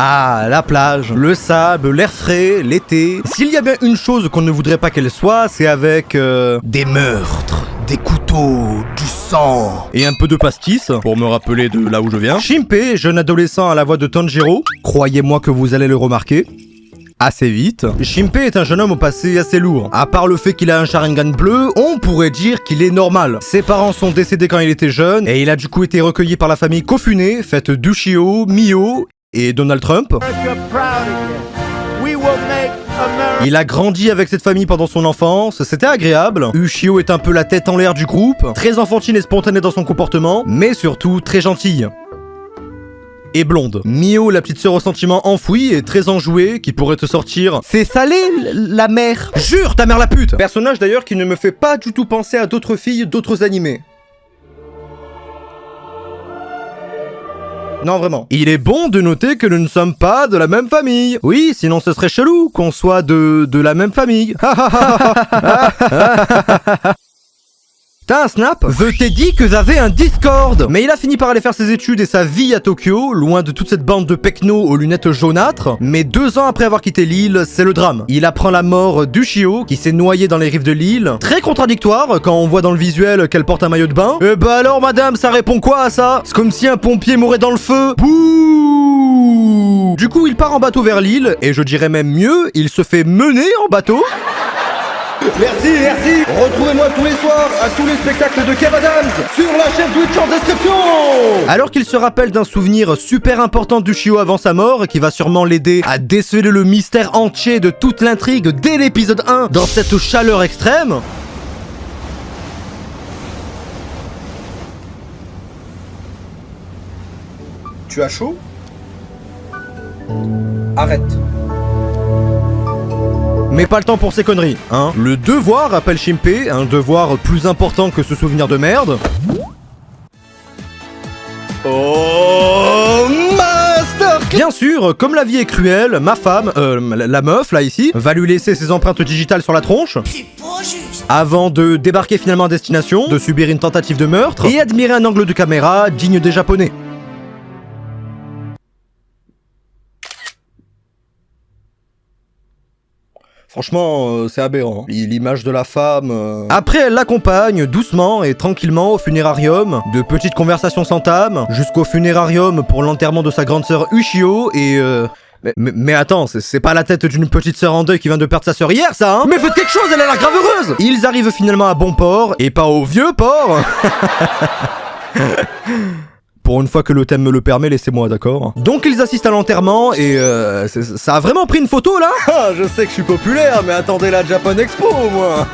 Ah, la plage, le sable, l'air frais, l'été. S'il y a bien une chose qu'on ne voudrait pas qu'elle soit, c'est avec des meurtres, des couteaux, du sang et un peu de pastis, pour me rappeler de là où je viens. Shinpei, jeune adolescent à la voix de Tanjiro, croyez-moi que vous allez le remarquer assez vite. Shinpei est un jeune homme au passé assez lourd. À part le fait qu'il a un Sharingan bleu, on pourrait dire qu'il est normal. Ses parents sont décédés quand il était jeune, et il a du coup été recueilli par la famille Kofune, faite d'Ushio, Mio et Donald Trump. Il a grandi avec cette famille pendant son enfance, c'était agréable. Ushio est un peu la tête en l'air du groupe, très enfantine et spontanée dans son comportement, mais surtout très gentille. Et blonde. Mio, la petite sœur au sentiment enfoui et très enjouée, qui pourrait te sortir « C'est salé, la mère !» Jure, ta mère la pute. Personnage d'ailleurs qui ne me fait pas du tout penser à d'autres filles d'autres animés. Non, vraiment. Il est bon de noter que nous ne sommes pas de la même famille. Oui, sinon ce serait chelou qu'on soit de la même famille. T'as un snap? Je t'ai dit que j'avais un Discord. Mais il a fini par aller faire ses études et sa vie à Tokyo, loin de toute cette bande de pecnos aux lunettes jaunâtres. Mais 2 ans après avoir quitté l'île, c'est le drame. Il apprend la mort d'Ushio, qui s'est noyé dans les rives de l'île. Très contradictoire quand on voit dans le visuel qu'elle porte un maillot de bain. Eh bah alors madame, ça répond quoi à ça? C'est comme si un pompier mourait dans le feu. Bouh! Du coup, il part en bateau vers l'île, et je dirais même mieux, il se fait mener en bateau. Merci, merci. Retrouvez-moi tous les soirs à tous les spectacles de Kev Adams sur la chaîne Twitch en description. Alors qu'il se rappelle d'un souvenir super important d'Ushio avant sa mort, qui va sûrement l'aider à déceler le mystère entier de toute l'intrigue dès l'épisode 1 dans cette chaleur extrême. Tu as chaud? Arrête. Mais pas le temps pour ces conneries, hein. Le devoir appelle Shinpei, un devoir plus important que ce souvenir de merde. Oh, master! Bien sûr, comme la vie est cruelle, ma femme, la meuf là ici, va lui laisser ses empreintes digitales sur la tronche. C'est pas juste. Avant de débarquer finalement à destination, de subir une tentative de meurtre et admirer un angle de caméra digne des Japonais. Franchement, c'est aberrant. L'image de la femme... Après, elle l'accompagne doucement et tranquillement au funérarium. De petites conversations s'entament, jusqu'au funérarium pour l'enterrement de sa grande sœur Ushio et... Mais attends, c'est pas la tête d'une petite sœur en deuil qui vient de perdre sa sœur hier, ça, hein? Mais faites quelque chose, elle a l'air grave heureuse! Ils arrivent finalement à bon port, et pas au vieux port. Pour une fois que le thème me le permet, laissez-moi, d'accord? Donc ils assistent à l'enterrement et ça a vraiment pris une photo là? Ah, je sais que je suis populaire, mais attendez la Japan Expo, moi.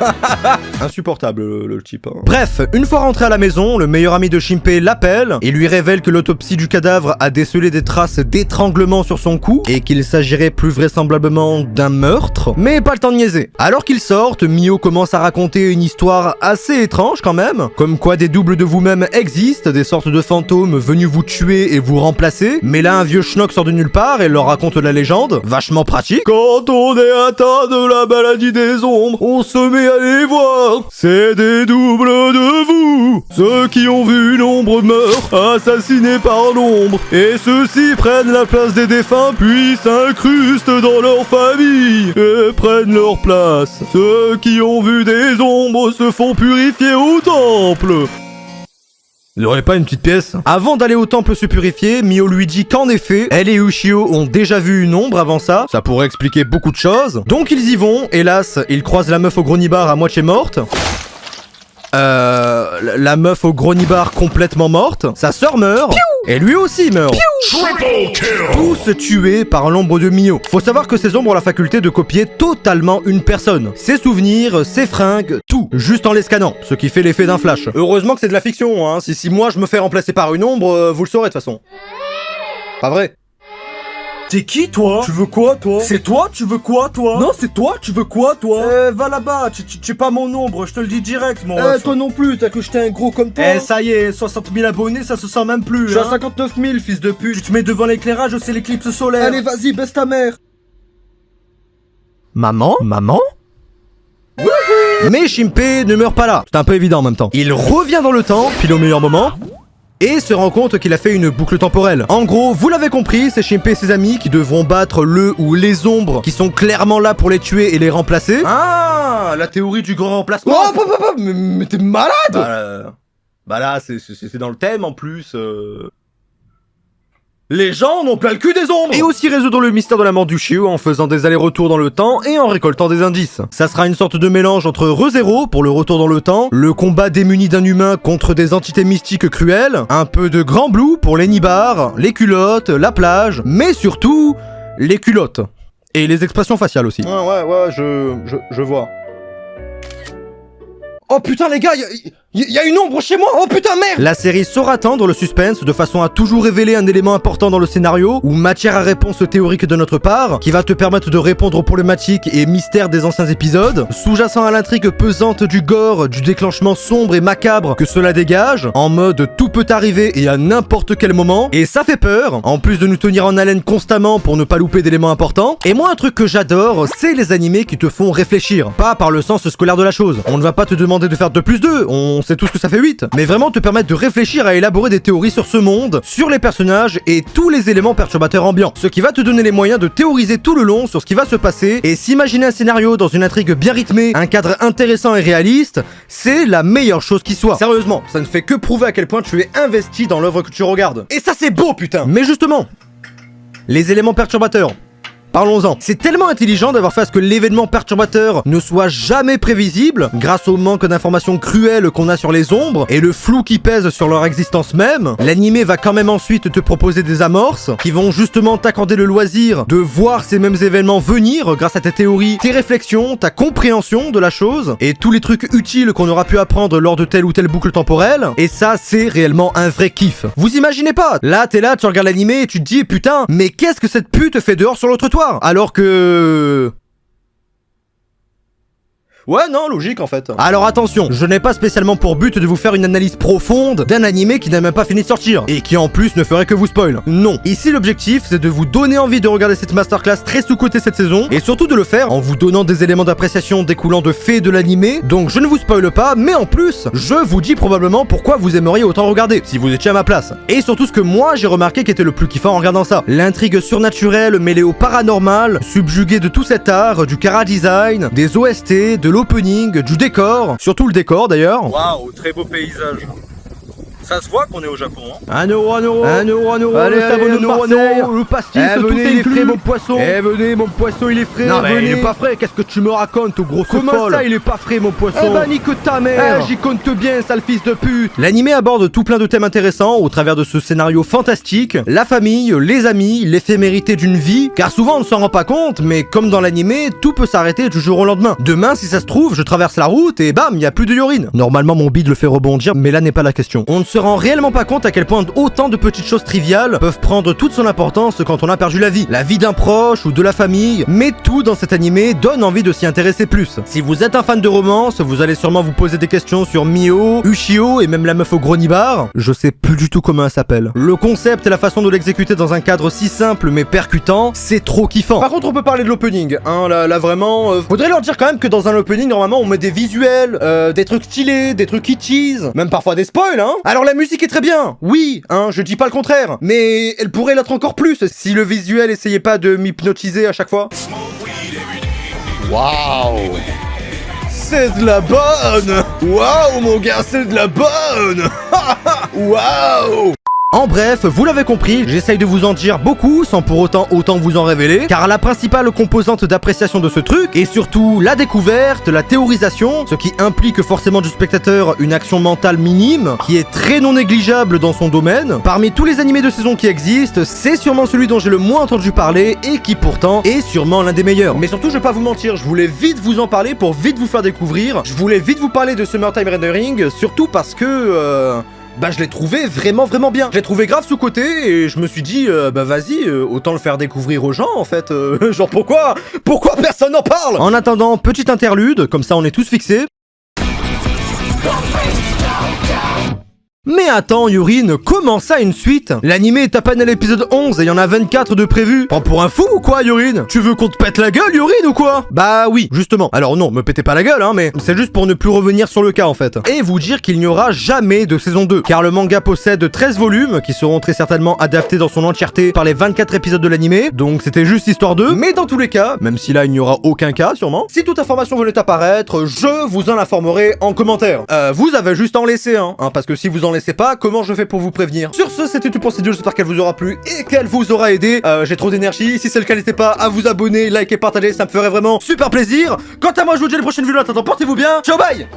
Insupportable le type. Hein. Bref, une fois rentré à la maison, le meilleur ami de Shinpei l'appelle et lui révèle que l'autopsie du cadavre a décelé des traces d'étranglement sur son cou et qu'il s'agirait plus vraisemblablement d'un meurtre. Mais pas le temps de niaiser. Alors qu'ils sortent, Mio commence à raconter une histoire assez étrange quand même, comme quoi des doubles de vous-même existent, des sortes de fantômes venus vous tuer et vous remplacer. Mais là, un vieux schnock sort de nulle part et leur raconte la légende. Vachement pratique. Quand on est atteint de la maladie des ombres, on se met à les voir. C'est des doubles de vous. Ceux qui ont vu l'ombre meurent, assassinés par l'ombre. Et ceux-ci prennent la place des défunts, puis s'incrustent dans leur famille et prennent leur place. Ceux qui ont vu des ombres se font purifier au temple. Il n'y aurait pas une petite pièce? Avant d'aller au temple se purifier, Mio lui dit qu'en effet, elle et Ushio ont déjà vu une ombre avant ça. Ça pourrait expliquer beaucoup de choses. Donc ils y vont. Hélas, ils croisent la meuf au gros nibar à moitié morte. La meuf au gros nibar complètement morte. Sa sœur meurt. Piou! Et lui aussi meurt. Tous tués par l'ombre de Mio. Faut savoir que ces ombres ont la faculté de copier totalement une personne. Ses souvenirs, ses fringues, tout. Juste en les scannant. Ce qui fait l'effet d'un flash. Heureusement que c'est de la fiction, hein. Si moi je me fais remplacer par une ombre, vous le saurez de toute façon. Pas vrai? T'es qui, toi? Tu veux quoi, toi? C'est toi? Tu veux quoi, toi? Non, c'est toi, tu veux quoi, toi? Va là-bas, tu es pas mon ombre, je te le dis direct, mon toi non plus, t'as que j'étais un gros comme toi. Ça y est, 60 000 abonnés, ça se sent même plus. Je suis à 59 000, fils de pute. Tu te mets devant l'éclairage, c'est l'éclipse solaire. Allez, vas-y, baisse ta mère. Maman? Maman? Mais Shinpei ne meurt pas là. C'est un peu évident en même temps. Il revient dans le temps, pile au meilleur moment. et se rend compte qu'il a fait une boucle temporelle. En gros, vous l'avez compris, c'est Shinpei et ses amis qui devront battre le ou les ombres qui sont clairement là pour les tuer et les remplacer. Ah, la théorie du grand remplacement. Oh, mais t'es malade. Bah là, c'est dans le thème en plus. Les gens n'ont pas le cul des ombres. Et aussi résoudre le mystère de la mort du Shio en faisant des allers-retours dans le temps et en récoltant des indices. Ça sera une sorte de mélange entre ReZero pour le retour dans le temps, le combat démuni d'un humain contre des entités mystiques cruelles, un peu de Grand Blue pour les nibards, les culottes, la plage, mais surtout les culottes. Et les expressions faciales aussi. Ouais, je vois. Oh putain les gars, y a une ombre chez moi. Oh putain merde. La série saura tendre le suspense de façon à toujours révéler un élément important dans le scénario ou matière à réponse théorique de notre part qui va te permettre de répondre aux problématiques et mystères des anciens épisodes, sous-jacent à l'intrigue pesante du gore, du déclenchement sombre et macabre que cela dégage, en mode tout peut arriver et à n'importe quel moment, et ça fait peur, en plus de nous tenir en haleine constamment pour ne pas louper d'éléments importants. Et moi un truc que j'adore, c'est les animés qui te font réfléchir, pas par le sens scolaire de la chose. On ne va pas te demander de faire 2+2, on sait tous que ça fait 8, mais vraiment te permettre de réfléchir à élaborer des théories sur ce monde, sur les personnages et tous les éléments perturbateurs ambiants. Ce qui va te donner les moyens de théoriser tout le long sur ce qui va se passer et s'imaginer un scénario dans une intrigue bien rythmée, un cadre intéressant et réaliste, c'est la meilleure chose qui soit. Sérieusement, ça ne fait que prouver à quel point tu es investi dans l'œuvre que tu regardes. Et ça c'est beau putain. Mais justement, les éléments perturbateurs. Parlons-en. C'est tellement intelligent d'avoir fait à ce que l'événement perturbateur ne soit jamais prévisible, grâce au manque d'informations cruelles qu'on a sur les ombres, et le flou qui pèse sur leur existence même. L'animé va quand même ensuite te proposer des amorces, qui vont justement t'accorder le loisir de voir ces mêmes événements venir grâce à tes théories, tes réflexions, ta compréhension de la chose, et tous les trucs utiles qu'on aura pu apprendre lors de telle ou telle boucle temporelle, et ça c'est réellement un vrai kiff. Vous imaginez pas, là t'es là, tu regardes l'animé et tu te dis putain, mais qu'est-ce que cette pute fait dehors sur l'autre toit? Alors que... Ouais, non, logique en fait. Alors attention, je n'ai pas spécialement pour but de vous faire une analyse profonde d'un animé qui n'a même pas fini de sortir, et qui en plus ne ferait que vous spoil. Non. Ici l'objectif, c'est de vous donner envie de regarder cette masterclass très sous-cotée cette saison, et surtout de le faire en vous donnant des éléments d'appréciation découlant de faits de l'animé, donc je ne vous spoile pas, mais en plus, je vous dis probablement pourquoi vous aimeriez autant regarder, si vous étiez à ma place. Et surtout ce que moi j'ai remarqué qui était le plus kiffant en regardant ça. L'intrigue surnaturelle mêlée au paranormal, subjuguée de tout cet art, du chara-design, des OST, de l'opening, du décor, surtout le décor d'ailleurs. Waouh, très beau paysage. Ça se voit qu'on est au Japon, hein. 1 euro, 1 euro. 1 euro, 1 euro. Allez, le savon de Marseille, le pastis, tout venez, est il est inclus. frais, mon poisson. Venez, mon poisson, il est frais. Non, mais venez. il est pas frais. Qu'est-ce que tu me racontes, gros Comment folle? ça, il est pas frais, mon poisson? Eh bah, nique ta mère. J'y compte bien, sale fils de pute. L'animé aborde tout plein de thèmes intéressants au travers de ce scénario fantastique. La famille, les amis, l'éphémérité d'une vie. Car souvent, on ne s'en rend pas compte, mais comme dans l'animé, tout peut s'arrêter du jour au lendemain. Demain, si ça se trouve, je traverse la route et bam, y a plus de Yorin. Normalement, mon bide le fait rebondir, mais là n'est pas la question. On ne se rend réellement pas compte à quel point autant de petites choses triviales peuvent prendre toute son importance quand on a perdu la vie d'un proche ou de la famille, mais tout dans cet animé donne envie de s'y intéresser plus. Si vous êtes un fan de romance, vous allez sûrement vous poser des questions sur Mio, Ushio et même la meuf au gros nibar. Je sais plus du tout comment elle s'appelle. Le concept et la façon de l'exécuter dans un cadre si simple mais percutant, c'est trop kiffant. Par contre, on peut parler de l'opening, hein, là vraiment, faudrait leur dire quand même que dans un opening, normalement, on met des visuels, des trucs stylés, des trucs qui tease, même parfois des spoils, hein. Alors la musique est très bien, oui, hein, je dis pas le contraire, mais elle pourrait l'être encore plus si le visuel essayait pas de m'hypnotiser à chaque fois. Waouh, c'est de la bonne. Waouh mon gars, c'est de la bonne. Waouh. En bref, vous l'avez compris, j'essaye de vous en dire beaucoup sans pour autant vous en révéler, car la principale composante d'appréciation de ce truc est surtout la découverte, la théorisation, ce qui implique forcément du spectateur une action mentale minime, qui est très non négligeable dans son domaine. Parmi tous les animés de saison qui existent, c'est sûrement celui dont j'ai le moins entendu parler et qui pourtant est sûrement l'un des meilleurs. Mais surtout, je vais pas vous mentir, je voulais vite vous en parler pour vite vous faire découvrir, je voulais vite vous parler de Summertime Rendering, surtout parce que... bah je l'ai trouvé vraiment bien. Je l'ai trouvé grave sous-côté et je me suis dit bah vas-y, autant le faire découvrir aux gens en fait. Genre pourquoi personne n'en parle? En attendant, petite interlude, comme ça on est tous fixés. Mais attends Yorin, comment ça une suite? L'anime est à peine à l'épisode 11 et il y en a 24 de prévus. Prends pour un fou ou quoi Yorin? Tu veux qu'on te pète la gueule Yorin ou quoi? Bah oui, justement. Alors non, me pétez pas la gueule hein, mais c'est juste pour ne plus revenir sur le cas en fait. Et vous dire qu'il n'y aura jamais de saison 2, car le manga possède 13 volumes qui seront très certainement adaptés dans son entièreté par les 24 épisodes de l'anime, donc c'était juste histoire d'eux. Mais dans tous les cas, même si là il n'y aura aucun cas sûrement, si toute information venait apparaître, je vous en informerai en commentaire. Vous avez juste à en laisser un, hein, parce que si vous en laissez pas, comment je fais pour vous prévenir? Sur ce, c'était tout pour cette vidéo, j'espère qu'elle vous aura plu et qu'elle vous aura aidé. J'ai trop d'énergie, si c'est le cas, n'hésitez pas à vous abonner, liker, partager, ça me ferait vraiment super plaisir. Quant à moi, je vous dis à la prochaine vidéo, en attendant, portez-vous bien, ciao bye.